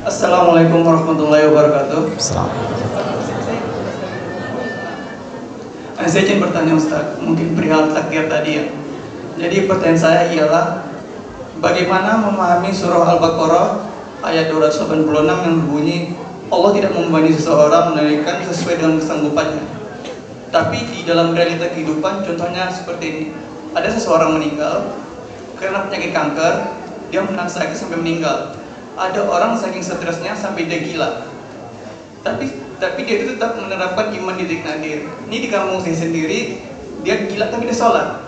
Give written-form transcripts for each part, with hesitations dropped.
Assalamualaikum warahmatullahi wabarakatuh. Assalamualaikum. Saya ingin bertanya Ustaz, mungkin perihal takdir tadi ya. Jadi pertanyaan saya ialah, bagaimana memahami surah Al-Baqarah ayat 286 yang berbunyi, Allah tidak membebani seseorang melainkan sesuai dengan kesanggupannya. Tapi di dalam realita kehidupan, contohnya seperti ini. Ada seseorang meninggal karena penyakit kanker, dia menahan sakit sampai meninggal. Ada orang saking stresnya sampai dia gila. Tapi dia itu tetap menerapkan iman di nadir. Ini di kampung saya sendiri, dia gila tapi dia sholat.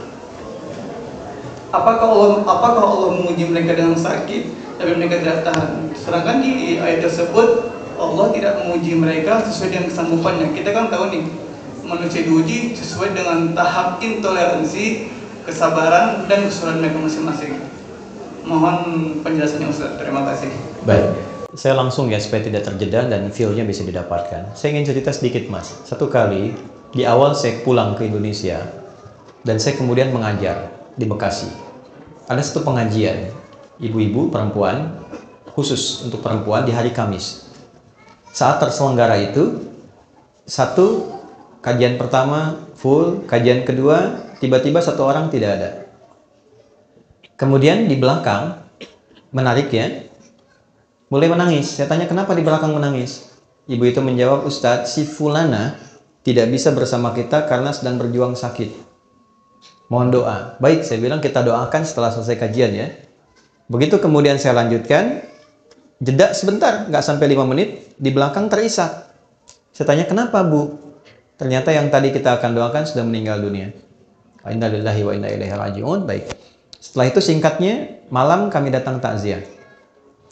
Apakah Allah menguji mereka dengan sakit tapi mereka tidak tahan? Sedangkan di ayat tersebut Allah tidak menguji mereka sesuai dengan kesanggupannya. Kita kan tahu nih, manusia diuji sesuai dengan tahap intoleransi, kesabaran dan kesulitan mereka masing-masing. Mohon penjelasannya Ustaz. Terima kasih. Baik, saya langsung ya supaya tidak terjeda dan feel-nya bisa didapatkan. Saya ingin cerita sedikit Mas. Satu kali di awal saya pulang ke Indonesia dan saya kemudian mengajar di Bekasi. Ada satu pengajian ibu-ibu perempuan khusus untuk perempuan di hari Kamis. Saat terselenggara itu, satu kajian pertama full, kajian kedua tiba-tiba satu orang tidak ada. Kemudian di belakang, menarik ya, mulai menangis. Saya tanya kenapa di belakang menangis. Ibu itu menjawab, Ustadz, si Fulana tidak bisa bersama kita karena sedang berjuang sakit. Mohon doa. Baik, saya bilang kita doakan setelah selesai kajian ya. Begitu kemudian saya lanjutkan, jeda sebentar, nggak sampai 5 menit, di belakang terisak. Saya tanya kenapa Bu? Ternyata yang tadi kita akan doakan sudah meninggal dunia. Inna lillahi wa inna ilaihi raji'un. Baik. Setelah itu singkatnya, malam kami datang takziah.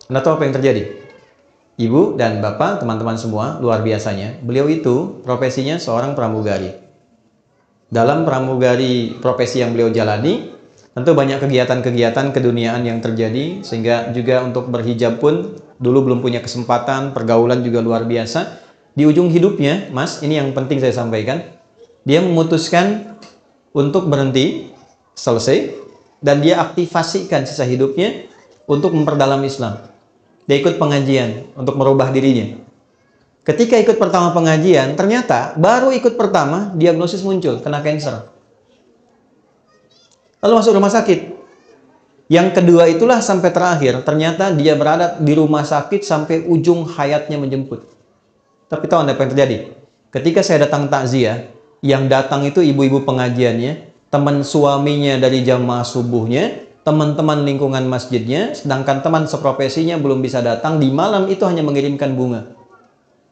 Anda tahu apa yang terjadi? Ibu dan bapak, teman-teman semua, luar biasanya. Beliau itu profesinya seorang pramugari. Dalam pramugari profesi yang beliau jalani, tentu banyak kegiatan-kegiatan keduniaan yang terjadi, sehingga juga untuk berhijab pun dulu belum punya kesempatan, pergaulan juga luar biasa. Di ujung hidupnya, Mas, ini yang penting saya sampaikan, dia memutuskan untuk berhenti, selesai, dan dia aktifasikan sisa hidupnya untuk memperdalam Islam. Dia ikut pengajian untuk merubah dirinya. Ketika ikut pertama pengajian, ternyata baru ikut pertama diagnosis muncul, kena kanker. Lalu masuk rumah sakit. Yang kedua itulah sampai terakhir, ternyata dia berada di rumah sakit sampai ujung hayatnya menjemput. Tapi tahu Anda apa yang terjadi? Ketika saya datang takziah, yang datang itu ibu-ibu pengajiannya, teman suaminya dari jamaah subuhnya, teman-teman lingkungan masjidnya, sedangkan teman seprofesinya belum bisa datang, di malam itu hanya mengirimkan bunga.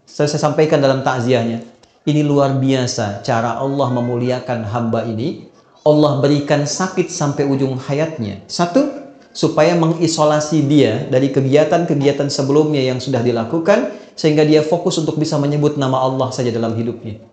Saya sampaikan dalam takziahnya, ini luar biasa cara Allah memuliakan hamba ini. Allah berikan sakit sampai ujung hayatnya. Satu, supaya mengisolasi dia dari kegiatan-kegiatan sebelumnya yang sudah dilakukan, sehingga dia fokus untuk bisa menyebut nama Allah saja dalam hidupnya.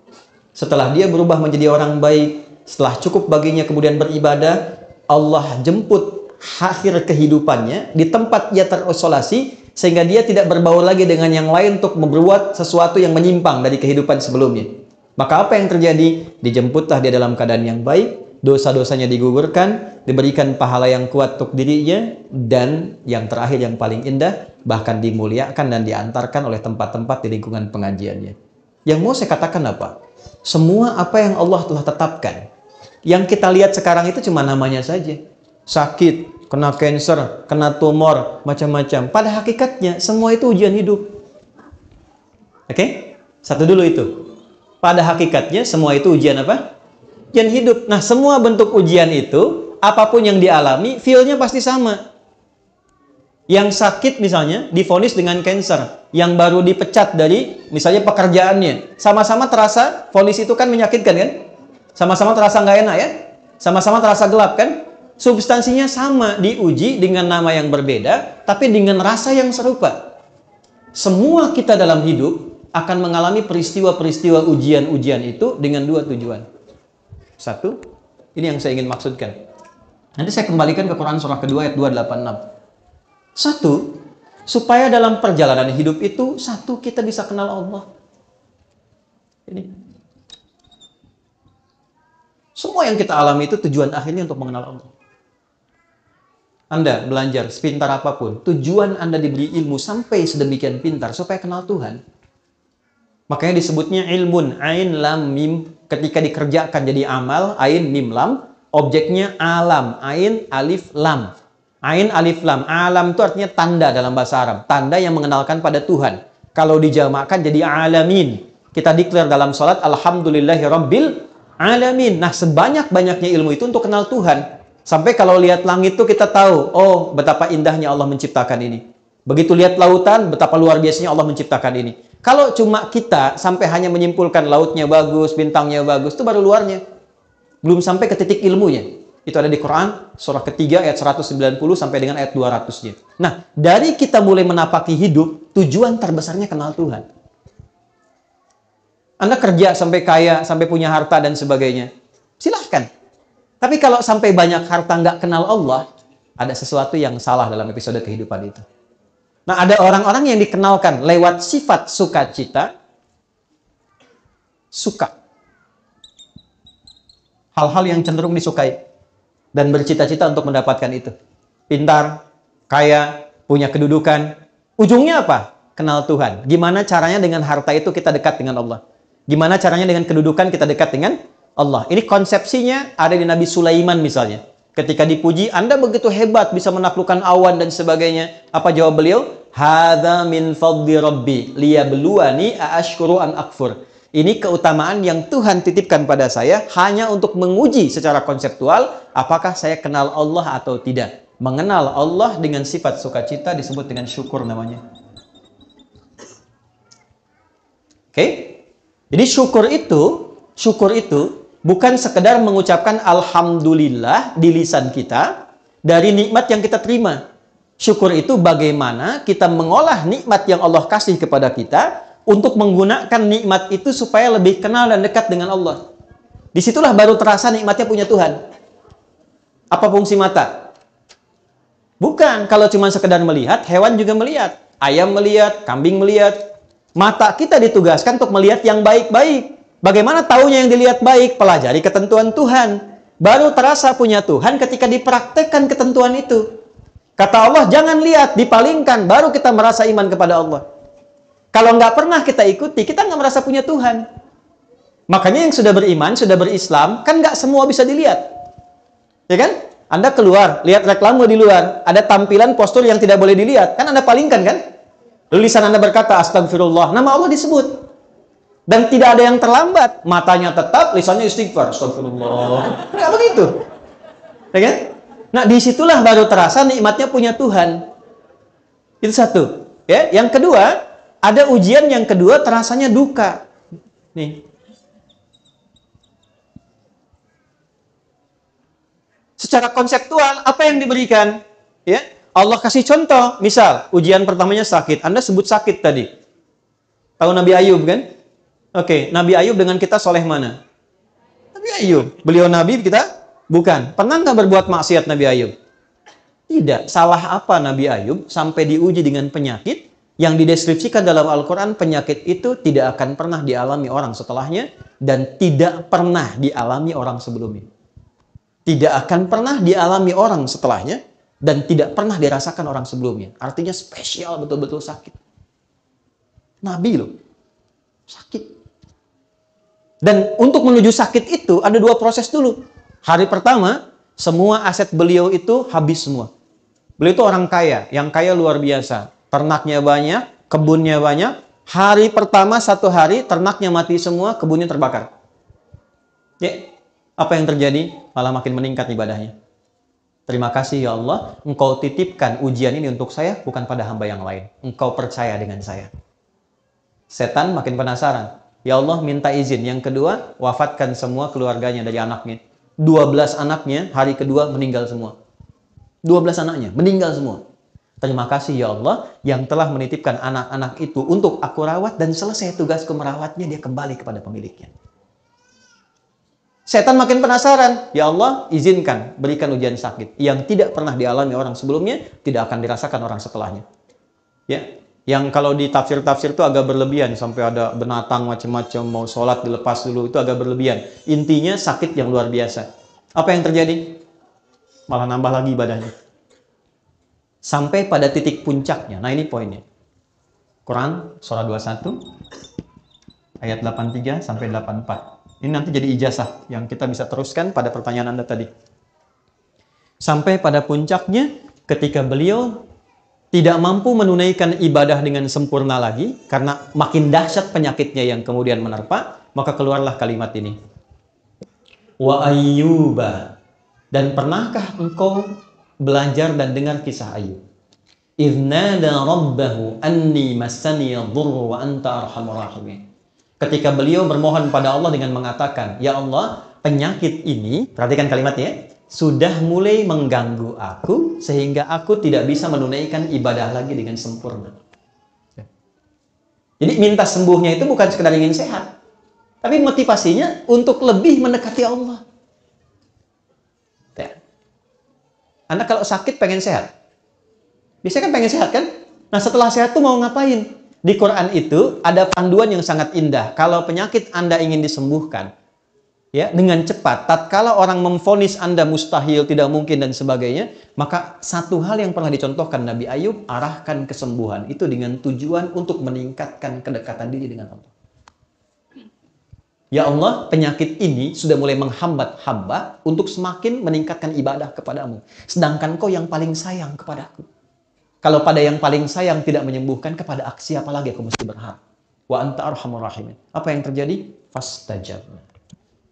Setelah dia berubah menjadi orang baik, setelah cukup baginya kemudian beribadah, Allah jemput akhir kehidupannya di tempat dia terisolasi, sehingga dia tidak berbaur lagi dengan yang lain untuk membuat sesuatu yang menyimpang dari kehidupan sebelumnya. Maka apa yang terjadi? Dijemputlah dia dalam keadaan yang baik, dosa-dosanya digugurkan, diberikan pahala yang kuat untuk dirinya, dan yang terakhir yang paling indah, bahkan dimuliakan dan diantarkan oleh tempat-tempat di lingkungan pengajiannya. Yang mau saya katakan apa? Semua apa yang Allah telah tetapkan, yang kita lihat sekarang itu cuma namanya saja. Sakit, kena kanker, kena tumor, macam-macam. Pada hakikatnya, semua itu ujian hidup. Oke? Satu dulu itu. Pada hakikatnya, semua itu ujian apa? Ujian hidup. Nah, semua bentuk ujian itu, apapun yang dialami, feel-nya pasti sama. Yang sakit misalnya, divonis dengan kanker. Yang baru dipecat dari, misalnya pekerjaannya. Sama-sama terasa, vonis itu kan menyakitkan kan? Sama-sama terasa nggak enak ya? Sama-sama terasa gelap kan? Substansinya sama, diuji dengan nama yang berbeda, tapi dengan rasa yang serupa. Semua kita dalam hidup akan mengalami peristiwa-peristiwa ujian-ujian itu dengan dua tujuan. Satu, ini yang saya ingin maksudkan. Nanti saya kembalikan ke Quran surah kedua ayat 286. Satu, supaya dalam perjalanan hidup itu, satu, kita bisa kenal Allah. Ini. Semua yang kita alami itu tujuan akhirnya untuk mengenal Allah. Anda belajar sepintar apapun, tujuan Anda diberi ilmu sampai sedemikian pintar supaya kenal Tuhan. Makanya disebutnya ilmun, ain lam mim, ketika dikerjakan jadi amal, ain mim lam, objeknya alam, ain alif lam. Ain alif lam, alam itu artinya tanda dalam bahasa Arab, tanda yang mengenalkan pada Tuhan. Kalau dijamakkan jadi alamin. Kita declare dalam salat alhamdulillahi rabbil alamin. Nah, sebanyak-banyaknya ilmu itu untuk kenal Tuhan. Sampai kalau lihat langit itu kita tahu, oh betapa indahnya Allah menciptakan ini. Begitu lihat lautan, betapa luar biasanya Allah menciptakan ini. Kalau cuma kita sampai hanya menyimpulkan lautnya bagus, bintangnya bagus, itu baru luarnya. Belum sampai ke titik ilmunya. Itu ada di Quran, surah ketiga ayat 190 sampai dengan ayat 200-nya. Nah, dari kita mulai menapaki hidup, tujuan terbesarnya kenal Tuhan. Anda kerja sampai kaya, sampai punya harta dan sebagainya. Silahkan. Tapi kalau sampai banyak harta nggak kenal Allah, ada sesuatu yang salah dalam episode kehidupan itu. Nah, ada orang-orang yang dikenalkan lewat sifat sukacita, suka. Hal-hal yang cenderung disukai. Dan bercita-cita untuk mendapatkan itu. Pintar, kaya, punya kedudukan. Ujungnya apa? Kenal Tuhan. Gimana caranya dengan harta itu kita dekat dengan Allah? Gimana caranya dengan kedudukan kita dekat dengan Allah? Ini konsepsinya ada di Nabi Sulaiman misalnya. Ketika dipuji, Anda begitu hebat bisa menaklukkan awan dan sebagainya. Apa jawab beliau? Hadza min fadli rabbi liyabluwani aashkuru an akfur. Ini keutamaan yang Tuhan titipkan pada saya hanya untuk menguji secara konseptual apakah saya kenal Allah atau tidak. Mengenal Allah dengan sifat sukacita disebut dengan syukur namanya. Oke? Jadi syukur itu bukan sekedar mengucapkan alhamdulillah di lisan kita dari nikmat yang kita terima. Syukur itu bagaimana kita mengolah nikmat yang Allah kasih kepada kita untuk menggunakan nikmat itu supaya lebih kenal dan dekat dengan Allah. Disitulah baru terasa nikmatnya punya Tuhan. Apa fungsi mata? Bukan kalau cuma sekedar melihat, hewan juga melihat. Ayam melihat, kambing melihat. Mata kita ditugaskan untuk melihat yang baik-baik. Bagaimana taunya yang dilihat baik? Pelajari ketentuan Tuhan. Baru terasa punya Tuhan ketika dipraktekkan ketentuan itu. Kata Allah, jangan lihat, dipalingkan. Baru kita merasa iman kepada Allah. Kalau nggak pernah kita ikuti, kita nggak merasa punya Tuhan. Makanya yang sudah beriman, sudah berislam, kan nggak semua bisa dilihat. Ya kan? Anda keluar, lihat reklame di luar. Ada tampilan postur yang tidak boleh dilihat. Kan Anda palingkan kan? Lalu lisan Anda berkata, astagfirullah. Nama Allah disebut. Dan tidak ada yang terlambat. Matanya tetap, lisannya istighfar. Astagfirullah. Nggak begitu. Ya kan? Nah, disitulah baru terasa nikmatnya punya Tuhan. Itu satu. Ya, yang kedua, ada ujian yang kedua terasanya duka. Nih. Secara konseptual, apa yang diberikan? Ya, Allah kasih contoh. Misal, ujian pertamanya sakit. Anda sebut sakit tadi. Tahu Nabi Ayub kan? Oke, Nabi Ayub dengan kita soleh mana? Nabi Ayub. Beliau Nabi, kita bukan. Pernah nggak berbuat maksiat Nabi Ayub? Tidak. Salah apa Nabi Ayub sampai diuji dengan penyakit yang dideskripsikan dalam Al-Quran? Penyakit itu tidak akan pernah dialami orang setelahnya dan tidak pernah dialami orang sebelumnya. Tidak akan pernah dialami orang setelahnya dan tidak pernah dirasakan orang sebelumnya. Artinya spesial, betul-betul sakit. Nabi loh, sakit. Dan untuk menuju sakit itu ada dua proses dulu. Hari pertama, semua aset beliau itu habis semua. Beliau itu orang kaya, yang kaya luar biasa. Ternaknya banyak, kebunnya banyak. Hari pertama, satu hari, ternaknya mati semua, kebunnya terbakar. Ya, apa yang terjadi? Malah makin meningkat ibadahnya. Terima kasih ya Allah, Engkau titipkan ujian ini untuk saya, bukan pada hamba yang lain. Engkau percaya dengan saya. Setan makin penasaran. Ya Allah, minta izin. Yang kedua, wafatkan semua keluarganya dari anaknya. 12 anaknya, hari kedua meninggal semua. 12 anaknya, meninggal semua. Terima kasih ya Allah yang telah menitipkan anak-anak itu untuk aku rawat dan selesai tugasku merawatnya, dia kembali kepada pemiliknya. Setan makin penasaran. Ya Allah, izinkan berikan ujian sakit yang tidak pernah dialami orang sebelumnya, tidak akan dirasakan orang setelahnya. Ya, yang kalau di tafsir-tafsir itu agak berlebihan sampai ada binatang macam-macam mau sholat dilepas dulu, itu agak berlebihan. Intinya sakit yang luar biasa. Apa yang terjadi? Malah nambah lagi ibadahnya. sampai pada titik puncaknya. Nah, ini poinnya. Quran surah 21 ayat 83 sampai 84. Ini nanti jadi ijazah yang kita bisa teruskan pada pertanyaan Anda tadi. Sampai pada puncaknya ketika beliau tidak mampu menunaikan ibadah dengan sempurna lagi karena makin dahsyat penyakitnya yang kemudian menerpa, maka keluarlah kalimat ini. Wa ayyuba, dan pernahkah engkau belajar dan dengar kisah Ayub? Idznada rabbahu anni massani yadhurru wa anta arhamur rahimin. Ketika beliau bermohon pada Allah dengan mengatakan, ya Allah, penyakit ini, perhatikan kalimatnya, sudah mulai mengganggu aku sehingga aku tidak bisa menunaikan ibadah lagi dengan sempurna. Jadi minta sembuhnya itu bukan sekedar ingin sehat, tapi motivasinya untuk lebih mendekati Allah. Anda kalau sakit pengen sehat, biasanya kan pengen sehat kan? Nah setelah sehat tuh mau ngapain? Di Quran itu ada panduan yang sangat indah. Kalau penyakit Anda ingin disembuhkan, ya dengan cepat, tatkala orang memvonis Anda mustahil, tidak mungkin dan sebagainya, maka satu hal yang pernah dicontohkan Nabi Ayub, arahkan kesembuhan itu dengan tujuan untuk meningkatkan kedekatan diri dengan Allah. Ya Allah, penyakit ini sudah mulai menghambat hamba untuk semakin meningkatkan ibadah kepadamu. Sedangkan kau yang paling sayang kepadaku. Kalau pada yang paling sayang tidak menyembuhkan, kepada siapa lagi aku mesti berharap? Wa anta arhamur rahimin. Apa yang terjadi? Fastajabna.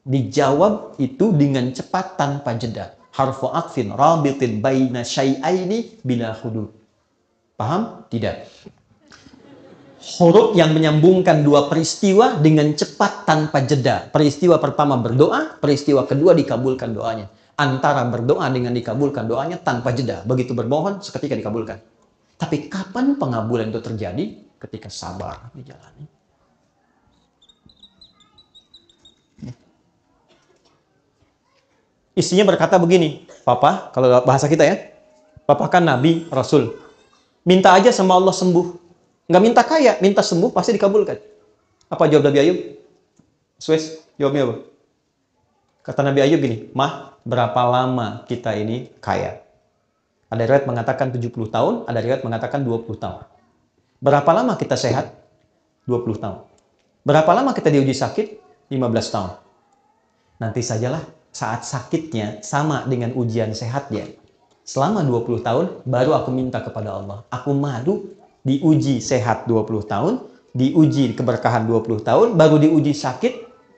Dijawab itu dengan cepat tanpa jeda. Harfu atfin rabitin baina syai'aini bila hudud. Paham? Tidak. Huruf yang menyambungkan dua peristiwa dengan cepat tanpa jeda. Peristiwa pertama berdoa, peristiwa kedua dikabulkan doanya. Antara berdoa dengan dikabulkan doanya tanpa jeda. Begitu bermohon, seketika dikabulkan. Tapi kapan pengabulan itu terjadi? Ketika sabar dijalani. Istrinya berkata begini, Papa, kalau bahasa kita ya, Papa kan Nabi, Rasul. Minta aja sama Allah sembuh. Nggak minta kaya, minta sembuh, pasti dikabulkan. Apa jawab Nabi Ayub? Swes, jawabnya apa? Kata Nabi Ayub gini, Mah, berapa lama kita ini kaya? Ada riwayat mengatakan 70 tahun, ada riwayat mengatakan 20 tahun. Berapa lama kita sehat? 20 tahun. Berapa lama kita diuji sakit? 15 tahun. Nanti sajalah saat sakitnya sama dengan ujian sehatnya. Selama 20 tahun, baru aku minta kepada Allah. Aku malu diuji sehat 20 tahun, diuji keberkahan 20 tahun, baru diuji sakit,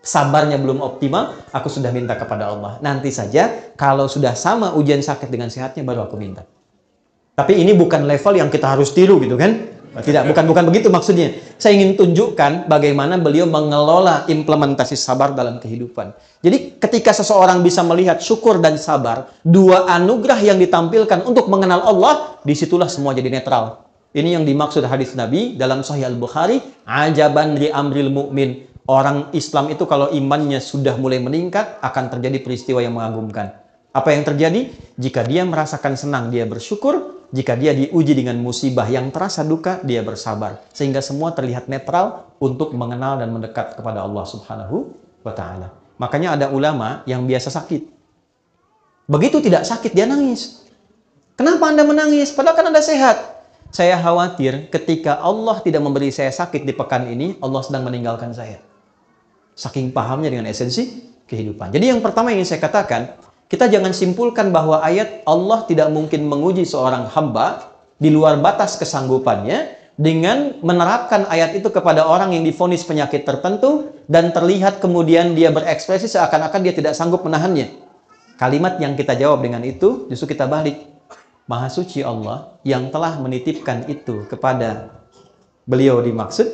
sabarnya belum optimal, aku sudah minta kepada Allah. Nanti saja, kalau sudah sama ujian sakit dengan sehatnya, baru aku minta. Tapi ini bukan level yang kita harus tiru gitu kan? Tidak, bukan begitu maksudnya. Saya ingin tunjukkan bagaimana beliau mengelola implementasi sabar dalam kehidupan. Jadi ketika seseorang bisa melihat syukur dan sabar, dua anugerah yang ditampilkan untuk mengenal Allah, disitulah semua jadi netral. Ini yang dimaksud hadis Nabi dalam Sahih Al-Bukhari, ajaban li amril mu'min. Orang Islam itu kalau imannya sudah mulai meningkat, akan terjadi peristiwa yang mengagumkan. Apa yang terjadi? Jika dia merasakan senang, dia bersyukur. Jika dia diuji dengan musibah yang terasa duka, dia bersabar. Sehingga semua terlihat netral untuk mengenal dan mendekat kepada Allah Subhanahu wa Ta'ala. Makanya ada ulama yang biasa sakit. Begitu tidak sakit, dia nangis. Kenapa Anda menangis? Padahal kan Anda sehat. Saya khawatir ketika Allah tidak memberi saya sakit di pekan ini, Allah sedang meninggalkan saya. Saking pahamnya dengan esensi kehidupan. Jadi yang pertama yang ingin saya katakan, kita jangan simpulkan bahwa ayat Allah tidak mungkin menguji seorang hamba di luar batas kesanggupannya dengan menerapkan ayat itu kepada orang yang divonis penyakit tertentu dan terlihat kemudian dia berekspresi seakan-akan dia tidak sanggup menahannya. Kalimat yang kita jawab dengan itu justru kita balik. Maha suci Allah yang telah menitipkan itu kepada beliau dimaksud,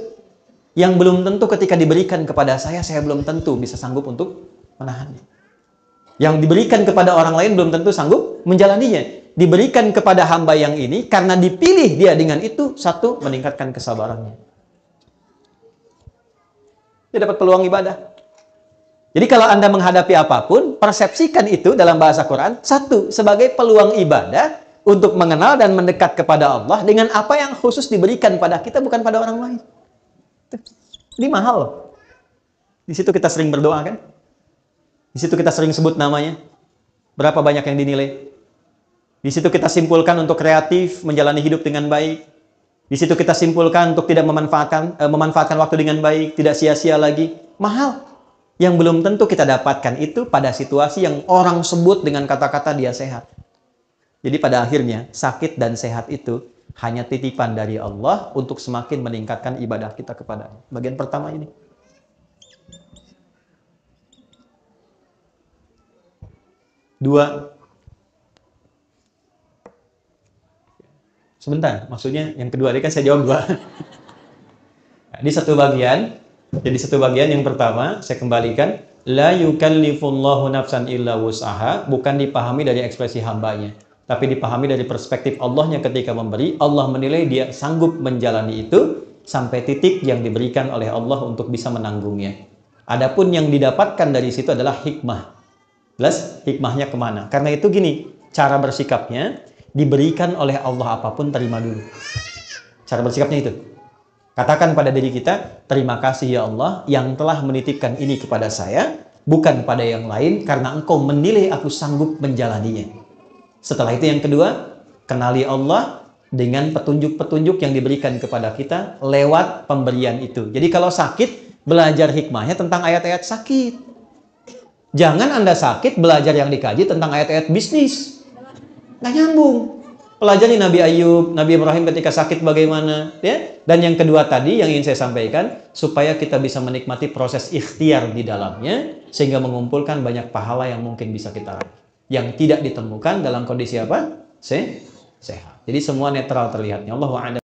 yang belum tentu ketika diberikan kepada saya belum tentu bisa sanggup untuk menahannya. Yang diberikan kepada orang lain belum tentu sanggup menjalaninya. Diberikan kepada hamba yang ini karena dipilih dia dengan itu, satu, meningkatkan kesabarannya. Dia dapat peluang ibadah. Jadi kalau Anda menghadapi apapun, persepsikan itu dalam bahasa Quran, satu, sebagai peluang ibadah, untuk mengenal dan mendekat kepada Allah dengan apa yang khusus diberikan pada kita, bukan pada orang lain. Ini mahal. Di situ kita sering berdoa kan? Di situ kita sering sebut namanya. Berapa banyak yang dinilai? Di situ kita simpulkan untuk kreatif, menjalani hidup dengan baik. Di situ kita simpulkan untuk tidak memanfaatkan waktu dengan baik, tidak sia-sia lagi. Mahal. Yang belum tentu kita dapatkan itu pada situasi yang orang sebut dengan kata-kata dia sehat. Jadi pada akhirnya, sakit dan sehat itu hanya titipan dari Allah untuk semakin meningkatkan ibadah kita kepada-Nya. Bagian pertama ini. Dua. Sebentar, maksudnya yang kedua tadi kan saya jawab dua. Nah, di satu bagian, jadi satu bagian yang pertama saya kembalikan, la yukallifullahu nafsan illa wus'aha, bukan dipahami dari ekspresi hambanya, tapi dipahami dari perspektif Allahnya ketika memberi. Allah menilai dia sanggup menjalani itu sampai titik yang diberikan oleh Allah untuk bisa menanggungnya. Adapun yang didapatkan dari situ adalah hikmah. Jelas hikmahnya kemana? Karena itu gini, cara bersikapnya, diberikan oleh Allah apapun, terima dulu. Cara bersikapnya itu. Katakan pada diri kita, terima kasih ya Allah yang telah menitipkan ini kepada saya, bukan pada yang lain, karena Engkau menilai aku sanggup menjalaninya. Setelah itu yang kedua, kenali Allah dengan petunjuk-petunjuk yang diberikan kepada kita lewat pemberian itu. Jadi kalau sakit, belajar hikmahnya tentang ayat-ayat sakit. Jangan Anda sakit, belajar yang dikaji tentang ayat-ayat bisnis. Nggak nyambung. Pelajari Nabi Ayub, Nabi Ibrahim ketika sakit bagaimana, ya. Dan yang kedua tadi yang ingin saya sampaikan, supaya kita bisa menikmati proses ikhtiar di dalamnya, sehingga mengumpulkan banyak pahala yang mungkin bisa kita raih, yang tidak ditemukan dalam kondisi apa? Sehat. Jadi semua netral terlihatnya. Allahu a'lam.